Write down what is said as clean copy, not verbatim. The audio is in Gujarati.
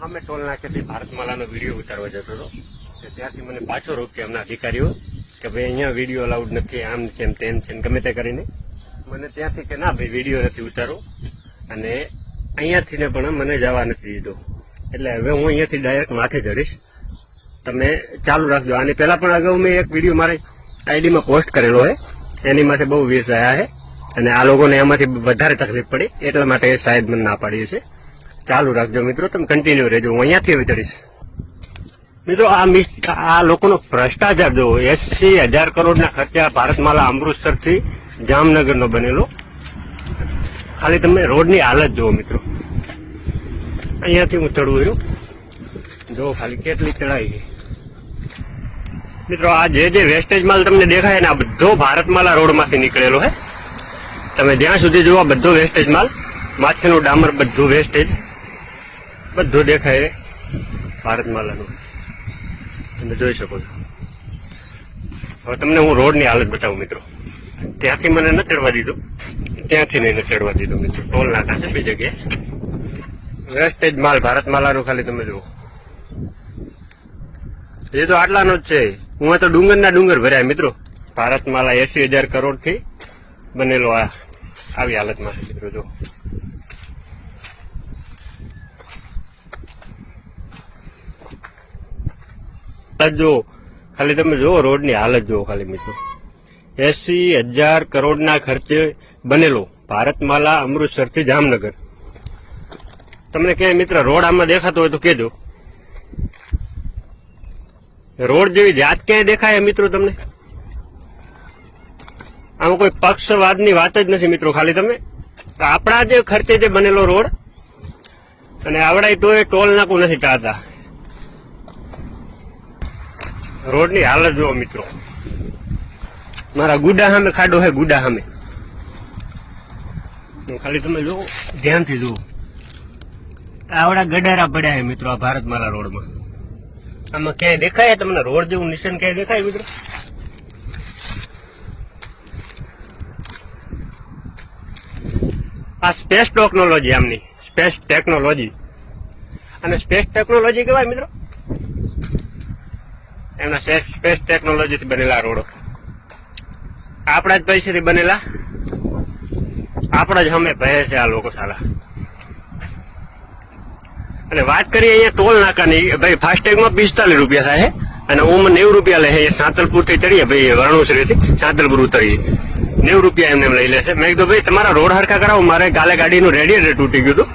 અમે ટોલ નાકેથી ભારતમાલાનો વિડીયો ઉતારવા જતો હતો. ત્યાંથી મને પાછો રોક્યા એમના અધિકારીઓ કે ભાઈ અહીંયા વિડીયો અલાઉડ નથી, આમ છે તેમ છે ગમે તે કરીને મને ત્યાંથી કે ના ભાઈ વિડીયો નથી ઉતારો, અને અહીંયાથી ને પણ મને જવા નથી દીધો. એટલે હવે હું અહીંયાથી ડાયરેક્ટ માથે ચડીશ. તમે ચાલુ રાખજો. આની પહેલા પણ અગાઉ મેં એક વિડીયો મારી આઈડીમાં પોસ્ટ કરેલો છે, એની માથે બહુ વ્યૂઝ આવ્યા છે, અને આ લોકોને એમાંથી વધારે તકલીફ પડી એટલા માટે શાયદ મને ના પાડી છે. ચાલુ રાખજો મિત્રો, તમે કન્ટિન્યુ રહેજો. હું અહીંયાથી હવે ચડીશ. મિત્રો આ લોકોનો ભ્રષ્ટાચાર જુઓ. 80,000 કરોડના ખર્ચા ભારતમાલા અમૃતસરથી જામનગરનો બનેલો. ખાલી તમે રોડની હાલત જુઓ મિત્રો. અહીંયાથી હું ચડું છું, જો ખાલી કેટલી ચડાઈ છે મિત્રો. આ જે વેસ્ટેજ માલ તમને દેખાય ને આ બધો ભારતમાલા રોડમાંથી નીકળેલો છે. તમે જ્યાં સુધી જુઓ બધો વેસ્ટેજ માલ, માથેનું ડામર બધું વેસ્ટેજ બધું દેખાય ભારતમાલાનું, તમે જોઈ શકો છો. હવે તમને હું રોડની હાલત બતાવું મિત્રો. ત્યાંથી મને ન ચડવા દીધો, ત્યાંથી નહીં ચડવા દીધો મિત્રો. ટોલ નાકા છે બે જગ્યાએ. વેસ્ટેજ માલ ભારતમાલાનું ખાલી તમે જુઓ. એ તો આટલાનો જ છે. હું તો ડુંગરના ડુંગર ભર્યા મિત્રો. ભારતમાલા 80,000 કરોડથી બનેલો આવી હાલતમાં છે મિત્રો. જો ખાલી તમે જુઓ રોડની હાલત જુઓ ખાલી મિત્રો. 80,000 કરોડના ખર્ચે બનેલો ભારતમાલા અમૃતસરથી જામનગર. તમને ક્યાંય મિત્ર રોડ આમાં દેખાતો હોય તો કેજો. રોડ જેવી જાત ક્યાંય દેખાય મિત્રો તમને? આમાં કોઈ પક્ષવાદની વાત જ નથી મિત્રો. ખાલી તમે આપણા જે ખર્ચે જે બનેલો રોડ, અને આવડાય તો એ ટોલ નાકું નથી ટાળતા. રોડની હાલત જુઓ મિત્રો. મારા ગુડા સામે ખાડો છે, ગુડા સામે. ખાલી તમે જુઓ, ધ્યાનથી જુઓ. આવડા ગડારા પડ્યા છે મિત્રો આ ભારતમાલા રોડમાં. આમાં ક્યાંય દેખાય તમને રોડ જેવું નિશાન ક્યાંય દેખાય મિત્રો? આ સ્પેસ ટેકનોલોજી, આમની સ્પેસ ટેકનોલોજી. અને સ્પેસ ટેકનોલોજી કહેવાય મિત્રો. એમના સ્પેસ ટેકનોલોજીથી બનેલા રોડો, આપણા જ પૈસાથી બનેલા, આપણા જ સામે ભય છે આ લોકો સાલા. અને વાત કરીએ અહીંયા ટોલ નાકાની, ભાઈ ફાસ્ટેગમાં 45 રૂપિયા થાય છે, અને ઓમ 90 રૂપિયા લે છે. સાંતલપુર થી ચડીએ ભાઈ, વર્ણુશ્રી થી સાંતલપુર ઉતરીએ 90 રૂપિયા એમને લઈ લે છે. મેં કીધું ભાઈ તમારા રોડ હરખા કરાવો, મારે કાલે ગાડીનું રેડિયેટર તૂટી ગયું હતું.